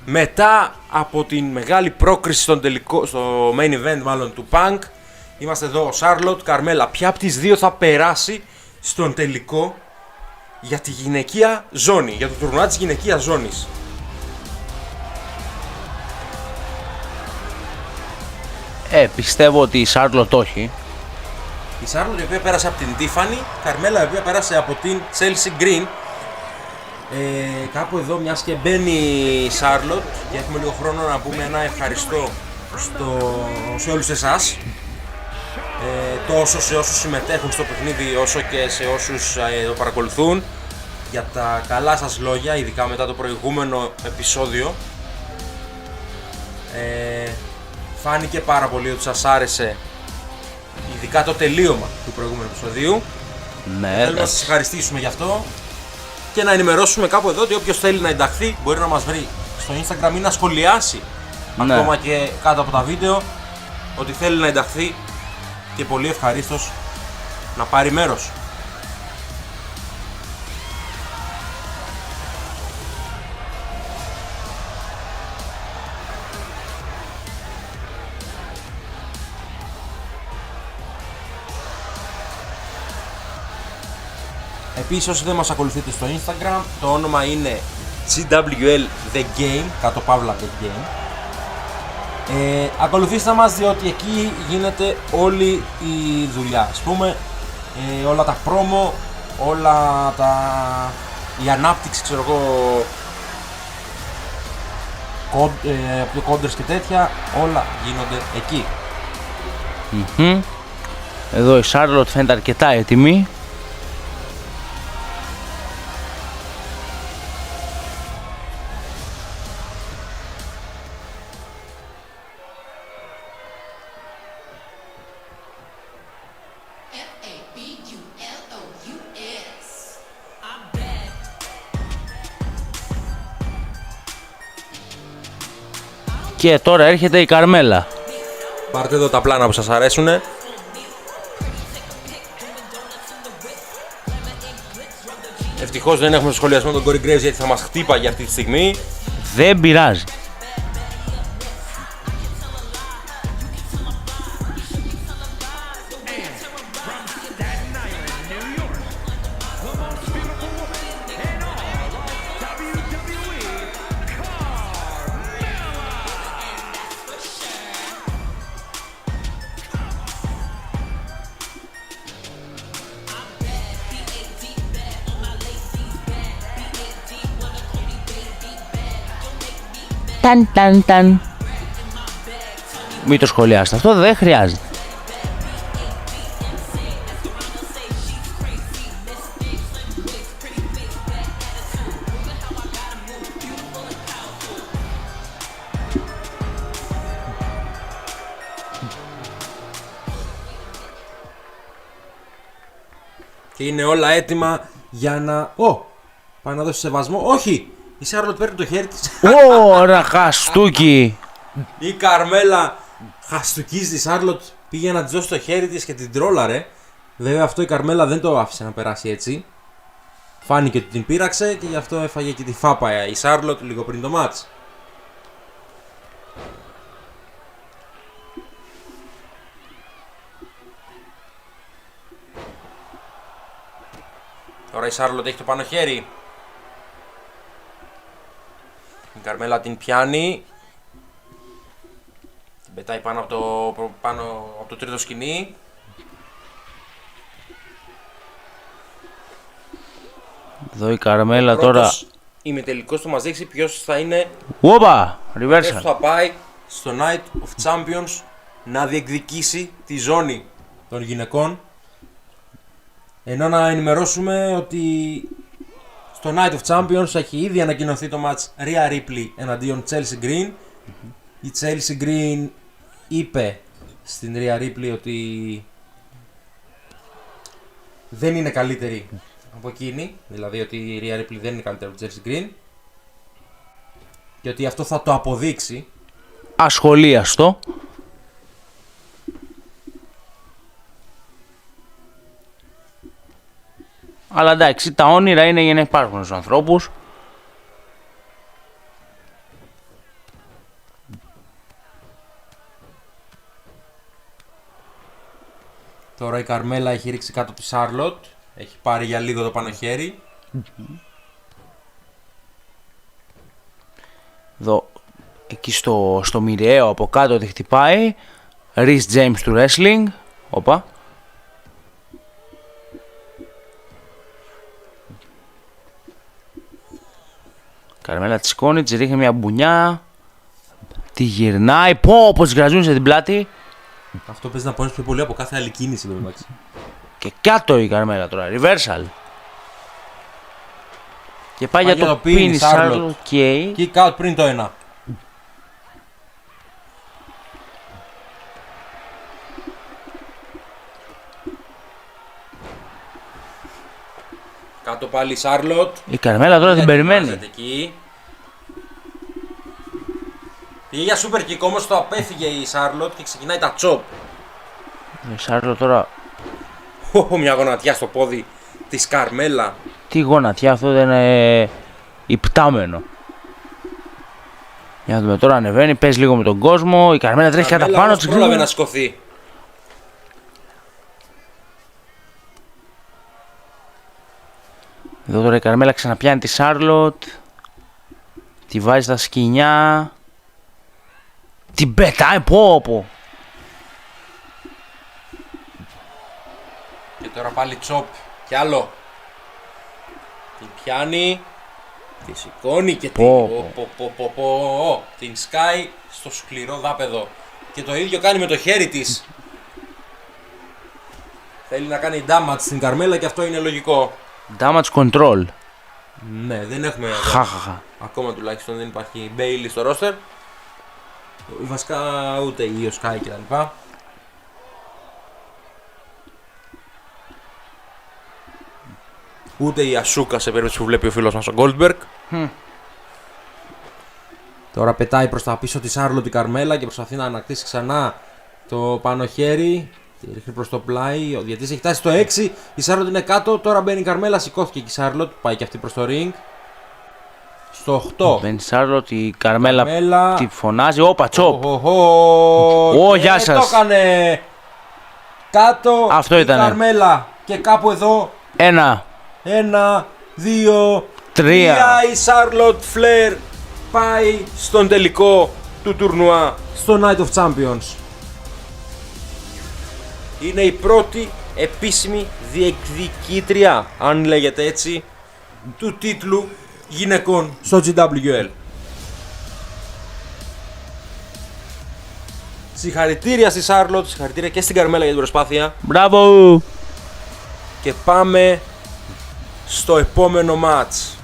Μετά από την μεγάλη πρόκριση στο main event μάλλον του Punk, είμαστε εδώ ο Σάρλοτ, Καρμέλα. Ποια από τις δύο θα περάσει στον τελικό για τη γυναικεία ζώνη, για το τουρνουά της γυναικείας ζώνης? Πιστεύω ότι η Σάρλοτ όχι. Η Σάρλοτ η οποία πέρασε από την Tiffany, Καρμέλα η οποία πέρασε από την Chelsea Green. Κάπου εδώ, μιας και μπαίνει η Σάρλοτ, και έχουμε λίγο χρόνο να πούμε ένα ευχαριστώ σε όλους εσάς, τόσο σε όσους συμμετέχουν στο παιχνίδι όσο και σε όσους το παρακολουθούν, για τα καλά σας λόγια, ειδικά μετά το προηγούμενο επεισόδιο. Φάνηκε πάρα πολύ ότι σας άρεσε, ειδικά το τελείωμα του προηγούμενου επεισοδίου. Ναι, θέλουμε να σας ευχαριστήσουμε γι' αυτό και να ενημερώσουμε κάπου εδώ ότι όποιος θέλει να ενταχθεί μπορεί να μας βρει στο Instagram ή να σχολιάσει ακόμα και κάτω από τα βίντεο ότι θέλει να ενταχθεί, και πολύ ευχαρίστως να πάρει μέρος. Επίσης, όσοι δεν μας ακολουθείτε στο Instagram, το όνομα είναι GWL The Game, κάτω παύλα The Game. Ακολουθήστε μας, διότι εκεί γίνεται όλη η δουλειά. Ας πούμε, όλα τα promo, η ανάπτυξη, ξέρω εγώ, κόντρες και τέτοια, όλα γίνονται εκεί. Εδώ η Σάρλοτ φαίνεται αρκετά έτοιμη. Και τώρα έρχεται η Καρμέλα. Πάρτε εδώ τα πλάνα που σας αρέσουνε. Ευτυχώς δεν έχουμε σχολιασμό τον Corey Graves, γιατί θα μας χτύπαγε αυτή τη στιγμή. Δεν πειράζει. Ταν. Μην το σχολιάσετε αυτό, δεν χρειάζεται. Και είναι όλα έτοιμα για να... Πάει να δώσει σεβασμό. Όχι! Η Σάρλοτ παίρνει το χέρι της. Ωρα χαστούκι! Η Καρμέλα χαστουκίζει τη Σάρλοτ. Πήγε να της δώσει το χέρι της και την τρόλαρε. Βέβαια αυτό η Καρμέλα δεν το άφησε να περάσει έτσι. Φάνηκε ότι την πείραξε και γι' αυτό έφαγε και τη φάπα η Σάρλοτ λίγο πριν το μάτς. Τώρα η Σάρλοτ έχει το πάνω χέρι. Η Καρμέλα την πιάνει. Την πετάει πάνω από το τρίτο σκηνή. Εδώ η Καρμέλα τώρα. Ημιτελικός του μας δείξει ποιος θα είναι. Όπα! Ποιος Reversal. θα πάει στο Night of Champions να διεκδικήσει τη ζώνη των γυναικών. Ενώ να ενημερώσουμε ότι στο Night of Champions έχει ήδη ανακοινωθεί το match Rhea Ripley εναντίον Chelsea Green. Η Chelsea Green είπε στην Rhea Ripley ότι δεν είναι καλύτερη από εκείνη, δηλαδή ότι η Rhea Ripley δεν είναι καλύτερη από Chelsea Green και ότι αυτό θα το αποδείξει. Ασχολίαστο. Αλλά εντάξει, τα όνειρα είναι για να υπάρχουν στους ανθρώπους. Τώρα η Καρμέλα έχει ρίξει κάτω τη Σάρλοτ. Έχει πάρει για λίγο το πάνω χέρι. Εδώ, εκεί στο μοιραίο από κάτω τη χτυπάει. Rhys James του wrestling. Όπα. Καρμέλα τη σηκώνει, της ρίχνει μια μπουνιά. Τη γυρνάει. Πω, πως γραζούν σε την πλάτη. Αυτό παίζει να πονείς πιο πολύ από κάθε άλλη κίνηση εδώ μεταξύ. Και κάτω η Καρμέλα τώρα. Reversal. Και πάει για το pin Charlotte. Okay. Kick out πριν το 1. Κάτω πάλι η Charlotte. Η Καρμέλα τώρα την περιμένει. Εκεί. Πήγε για super kick, όμως το απέφυγε η Charlotte και ξεκινάει τα chop. Η Charlotte τώρα. Μια γονατιά στο πόδι της Καρμέλα. Τι γονατιά, αυτό δεν είναι υπτάμενο. Για να δούμε τώρα, ανεβαίνει, παίζει λίγο με τον κόσμο. Η Καρμέλα τρέχει κατά πάνω της. Πρόλαβε να σηκωθεί. Εδώ τώρα η Καρμέλα ξαναπιάνει τη Σάρλοτ. Τη βάζει στα σκοινιά. Την πετάει, πω. Και τώρα πάλι τσόπ. Κι άλλο. Την πιάνει. Τη σηκώνει και την σκάει στο σκληρό δάπεδο. Και το ίδιο κάνει με το χέρι της. Θέλει να κάνει damage στην Καρμέλα και αυτό είναι λογικό. Damage control. Ναι, δεν έχουμε Χαχαχα. ακόμα τουλάχιστον δεν υπάρχει Bailey στο roster. Βασικά ούτε η Io Sky κτλ. Ούτε η Asuka σε περίπτωση που βλέπει ο φίλος μας ο Goldberg. Τώρα πετάει προς τα πίσω τη Charlotte η Καρμέλα και προσπαθεί να ανακτήσει ξανά το πάνω χέρι. Τη ρίχνει προς το πλάι. Ο διαιτής έχει φτάσει στο 6. Η Charlotte είναι κάτω. Τώρα μπαίνει η Καρμέλα. Σηκώθηκε και η Charlotte. Πάει και αυτή προς το ring. Στο 8. Μπαίνει η Charlotte. Η Καρμέλα τη φωνάζει. Όπα, τσόπ. Γεια σας. Το έκανε. Κάτω. Αυτό η ήτανε. Καρμέλα. Και κάπου εδώ. 1, 2, 3. Η Charlotte Flair πάει στον τελικό του τουρνουά στο Night of Champions. Είναι η πρώτη επίσημη διεκδικήτρια, αν λέγεται έτσι, του τίτλου γυναικών στο GWL. Συγχαρητήρια στη Charlotte, συγχαρητήρια και στην Καρμέλα για την προσπάθεια. Μπράβο. Και πάμε στο επόμενο match.